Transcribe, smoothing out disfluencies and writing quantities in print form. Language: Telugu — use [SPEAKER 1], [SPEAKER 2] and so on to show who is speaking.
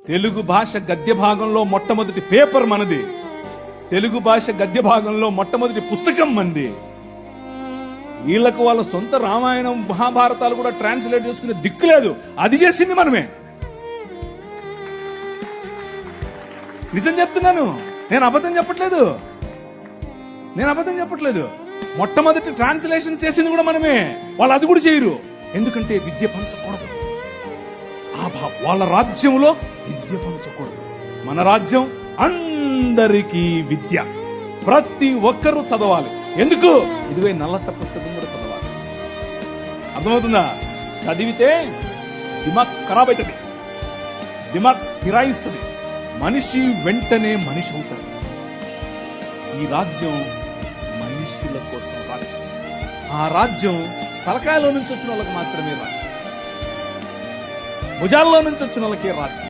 [SPEAKER 1] తెలుగు భాష గద్య భాగంలో మొట్టమొదటి పేపర్ మనది. తెలుగు భాష గద్య భాగంలో మొట్టమొదటి పుస్తకం మనది. వీళ్ళకు వాళ్ళ సొంత రామాయణం మహాభారతాలు కూడా ట్రాన్స్లేట్ చేసుకునే దిక్కు లేదు. అది చేసింది మనమే. నిజం చెప్తున్నాను, నేను అబద్ధం చెప్పట్లేదు. మొట్టమొదటి ట్రాన్స్లేషన్ చేసింది కూడా మనమే. వాళ్ళు అది కూడా చేయరు. ఎందుకంటే విద్య పంచకూడదు. వాళ్ళ రాజ్యంలో విద్య పంచకూడదు. మన రాజ్యం అందరికీ విద్య, ప్రతి ఒక్కరూ చదవాలి. ఎందుకు? ఇదివే నల్లట పుస్తకం కూడా చదవాలి. అర్థమవుతుందా? చదివితే దిమాగ్ ఖరాబ్ అవుతుంది, దిమాగ్ ఫిరాయిస్తుంది, మనిషి వెంటనే మనిషి అవుతాడు. ఈ రాజ్యం మనుషుల కోసం రాజ్యం. ఆ రాజ్యం తలకాయలో నుంచి వచ్చిన వాళ్ళకి మాత్రమే రాజ్యం, భుజాల్లో నుంచి వచ్చిన వాళ్ళకే రాజ్యం.